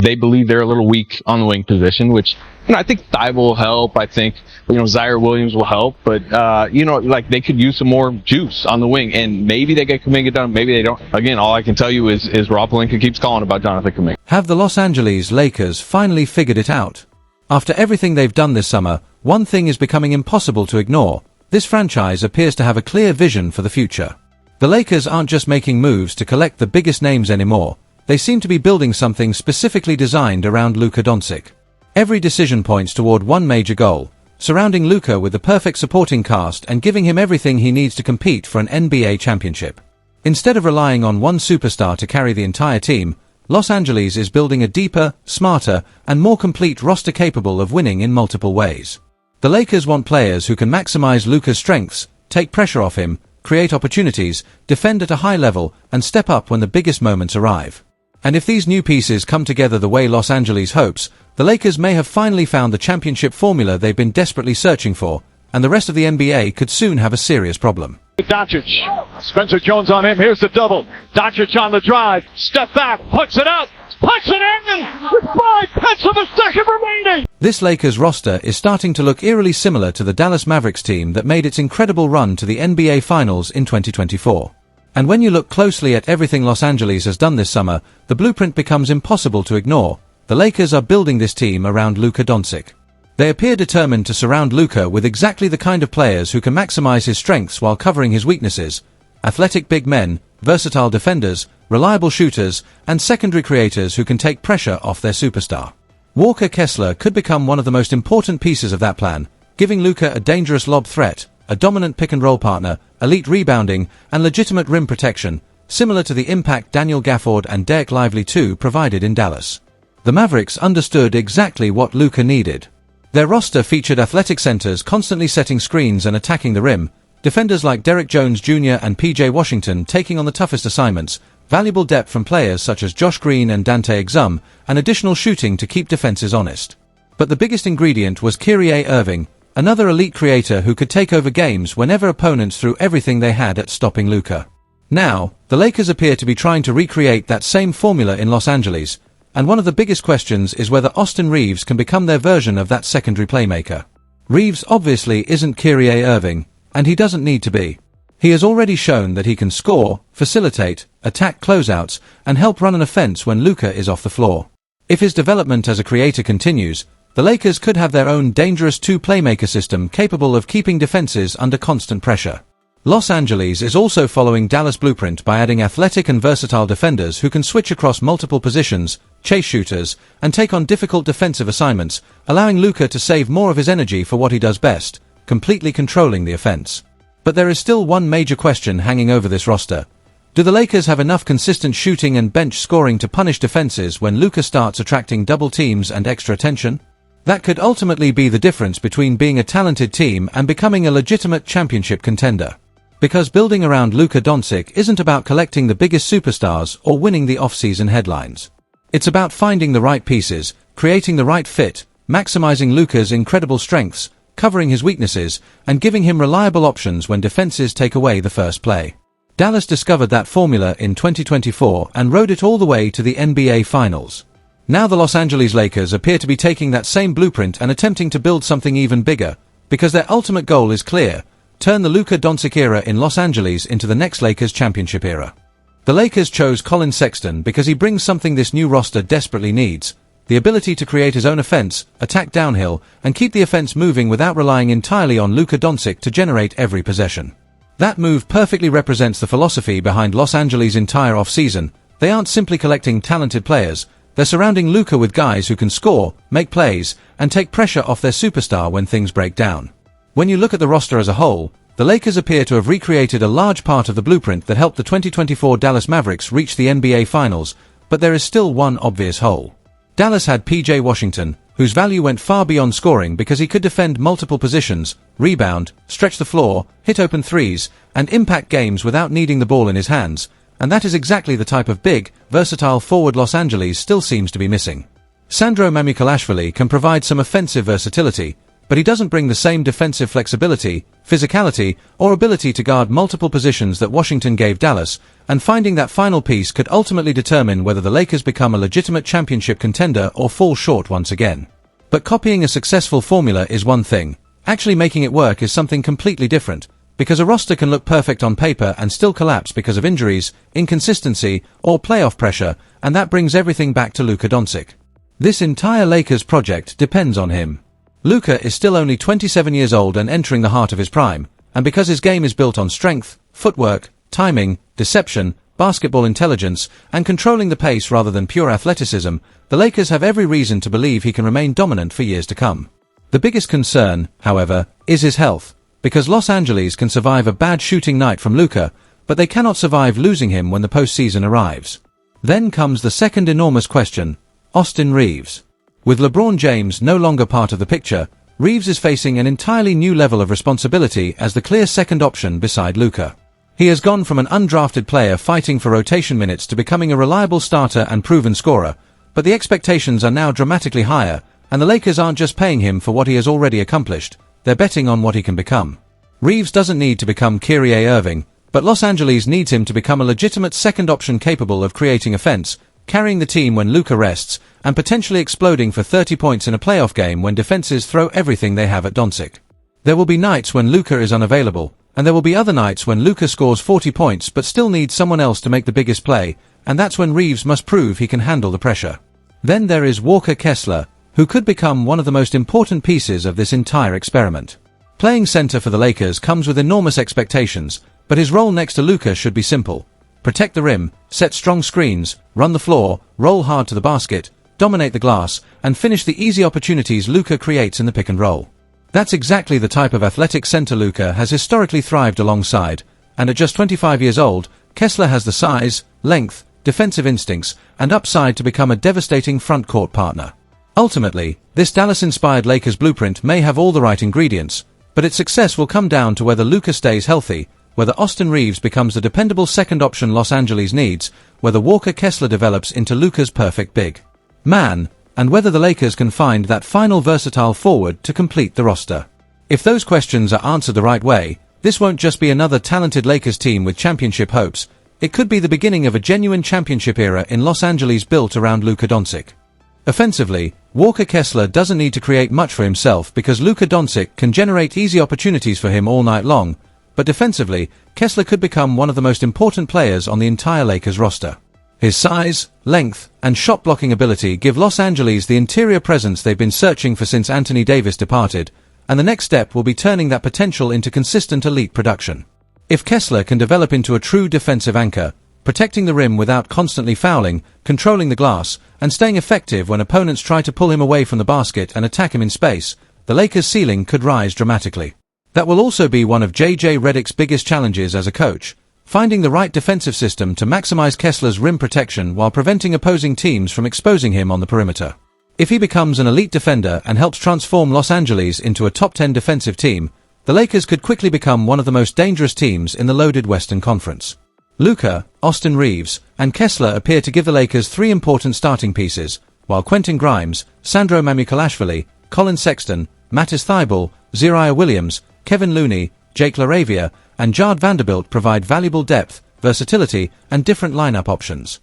they believe they're a little weak on the wing position, which, I think Thibault will help. I think, Zaire Williams will help, but, like they could use some more juice on the wing, and maybe they get Kuminga done, maybe they don't. Again, all I can tell you is Rob Pelinka keeps calling about Jonathan Kuminga. Have the Los Angeles Lakers finally figured it out? After everything they've done this summer, one thing is becoming impossible to ignore. This franchise appears to have a clear vision for the future. The Lakers aren't just making moves to collect the biggest names anymore. They seem to be building something specifically designed around Luka Doncic. Every decision points toward one major goal: surrounding Luka with the perfect supporting cast and giving him everything he needs to compete for an NBA championship. Instead of relying on one superstar to carry the entire team, Los Angeles is building a deeper, smarter, and more complete roster capable of winning in multiple ways. The Lakers want players who can maximize Luka's strengths, take pressure off him, create opportunities, defend at a high level, and step up when the biggest moments arrive. And if these new pieces come together the way Los Angeles hopes, the Lakers may have finally found the championship formula they've been desperately searching for, and the rest of the NBA could soon have a serious problem. Doncic, Spencer Jones on him, here's the double. Doncic on the drive, step back, puts it up, puts it in, with 5/10 of a second remaining. This Lakers roster is starting to look eerily similar to the Dallas Mavericks team that made its incredible run to the NBA Finals in 2024. And when you look closely at everything Los Angeles has done this summer, the blueprint becomes impossible to ignore. The Lakers are building this team around Luka Doncic. They appear determined to surround Luka with exactly the kind of players who can maximize his strengths while covering his weaknesses: athletic big men, versatile defenders, reliable shooters, and secondary creators who can take pressure off their superstar. Walker Kessler could become one of the most important pieces of that plan, giving Luka a dangerous lob threat, a dominant pick-and-roll partner, elite rebounding, and legitimate rim protection, similar to the impact Daniel Gafford and Dereck Lively II provided in Dallas. The Mavericks understood exactly what Luka needed. Their roster featured athletic centers constantly setting screens and attacking the rim, defenders like Derrick Jones Jr. and PJ Washington taking on the toughest assignments, valuable depth from players such as Josh Green and Dante Exum, and additional shooting to keep defenses honest. But the biggest ingredient was Kyrie Irving, another elite creator who could take over games whenever opponents threw everything they had at stopping Luka. Now, the Lakers appear to be trying to recreate that same formula in Los Angeles, and one of the biggest questions is whether Austin Reeves can become their version of that secondary playmaker. Reeves obviously isn't Kyrie Irving, and he doesn't need to be. He has already shown that he can score, facilitate, attack closeouts, and help run an offense when Luka is off the floor. If his development as a creator continues, the Lakers could have their own dangerous two-playmaker system capable of keeping defenses under constant pressure. Los Angeles is also following Dallas' blueprint by adding athletic and versatile defenders who can switch across multiple positions, chase shooters, and take on difficult defensive assignments, allowing Luka to save more of his energy for what he does best, completely controlling the offense. But there is still one major question hanging over this roster. Do the Lakers have enough consistent shooting and bench scoring to punish defenses when Luka starts attracting double teams and extra attention? That could ultimately be the difference between being a talented team and becoming a legitimate championship contender. Because building around Luka Doncic isn't about collecting the biggest superstars or winning the off-season headlines. It's about finding the right pieces, creating the right fit, maximizing Luka's incredible strengths, covering his weaknesses, and giving him reliable options when defenses take away the first play. Dallas discovered that formula in 2024 and rode it all the way to the NBA Finals. Now the Los Angeles Lakers appear to be taking that same blueprint and attempting to build something even bigger, because their ultimate goal is clear: turn the Luka Doncic era in Los Angeles into the next Lakers championship era. The Lakers chose Colin Sexton because he brings something this new roster desperately needs: the ability to create his own offense, attack downhill, and keep the offense moving without relying entirely on Luka Doncic to generate every possession. That move perfectly represents the philosophy behind Los Angeles' entire offseason. They aren't simply collecting talented players, they're surrounding Luka with guys who can score, make plays, and take pressure off their superstar when things break down. When you look at the roster as a whole, the Lakers appear to have recreated a large part of the blueprint that helped the 2024 Dallas Mavericks reach the NBA Finals, but there is still one obvious hole. Dallas had PJ Washington, whose value went far beyond scoring because he could defend multiple positions, rebound, stretch the floor, hit open threes, and impact games without needing the ball in his hands, and that is exactly the type of big, versatile forward Los Angeles still seems to be missing. Sandro Mamukelashvili can provide some offensive versatility, but he doesn't bring the same defensive flexibility, physicality, or ability to guard multiple positions that Washington gave Dallas, and finding that final piece could ultimately determine whether the Lakers become a legitimate championship contender or fall short once again. But copying a successful formula is one thing. Actually making it work is something completely different, because a roster can look perfect on paper and still collapse because of injuries, inconsistency, or playoff pressure, and that brings everything back to Luka Doncic. This entire Lakers project depends on him. Luka is still only 27 years old and entering the heart of his prime, and because his game is built on strength, footwork, timing, deception, basketball intelligence, and controlling the pace rather than pure athleticism, the Lakers have every reason to believe he can remain dominant for years to come. The biggest concern, however, is his health, because Los Angeles can survive a bad shooting night from Luka, but they cannot survive losing him when the postseason arrives. Then comes the second enormous question: Austin Reeves. With LeBron James no longer part of the picture, Reeves is facing an entirely new level of responsibility as the clear second option beside Luka. He has gone from an undrafted player fighting for rotation minutes to becoming a reliable starter and proven scorer, but the expectations are now dramatically higher, and the Lakers aren't just paying him for what he has already accomplished, they're betting on what he can become. Reeves doesn't need to become Kyrie Irving, but Los Angeles needs him to become a legitimate second option capable of creating offense, carrying the team when Luka rests, and potentially exploding for 30 points in a playoff game when defenses throw everything they have at Doncic. There will be nights when Luka is unavailable, and there will be other nights when Luka scores 40 points but still needs someone else to make the biggest play, and that's when Reeves must prove he can handle the pressure. Then there is Walker Kessler, who could become one of the most important pieces of this entire experiment. Playing center for the Lakers comes with enormous expectations, but his role next to Luka should be simple: protect the rim, set strong screens, run the floor, roll hard to the basket, dominate the glass, and finish the easy opportunities Luka creates in the pick and roll. That's exactly the type of athletic center Luka has historically thrived alongside, and at just 25 years old, Kessler has the size, length, defensive instincts, and upside to become a devastating front-court partner. Ultimately, this Dallas-inspired Lakers blueprint may have all the right ingredients, but its success will come down to whether Luka stays healthy, whether Austin Reeves becomes the dependable second option Los Angeles needs, whether Walker Kessler develops into Luka's perfect big man, and whether the Lakers can find that final versatile forward to complete the roster. If those questions are answered the right way, this won't just be another talented Lakers team with championship hopes, it could be the beginning of a genuine championship era in Los Angeles built around Luka Doncic. Offensively, Walker Kessler doesn't need to create much for himself because Luka Doncic can generate easy opportunities for him all night long, but defensively, Kessler could become one of the most important players on the entire Lakers roster. His size, length, and shot-blocking ability give Los Angeles the interior presence they've been searching for since Anthony Davis departed, and the next step will be turning that potential into consistent elite production. If Kessler can develop into a true defensive anchor, protecting the rim without constantly fouling, controlling the glass, and staying effective when opponents try to pull him away from the basket and attack him in space, the Lakers' ceiling could rise dramatically. That will also be one of J.J. Redick's biggest challenges as a coach, finding the right defensive system to maximize Kessler's rim protection while preventing opposing teams from exposing him on the perimeter. If he becomes an elite defender and helps transform Los Angeles into a top 10 defensive team, the Lakers could quickly become one of the most dangerous teams in the loaded Western Conference. Luka, Austin Reeves, and Kessler appear to give the Lakers three important starting pieces, while Quentin Grimes, Sandro Mamukelashvili, Colin Sexton, Matisse Thybulle, Zariah Williams, Kevin Looney, Jake LaRavia, and Jard Vanderbilt provide valuable depth, versatility, and different lineup options.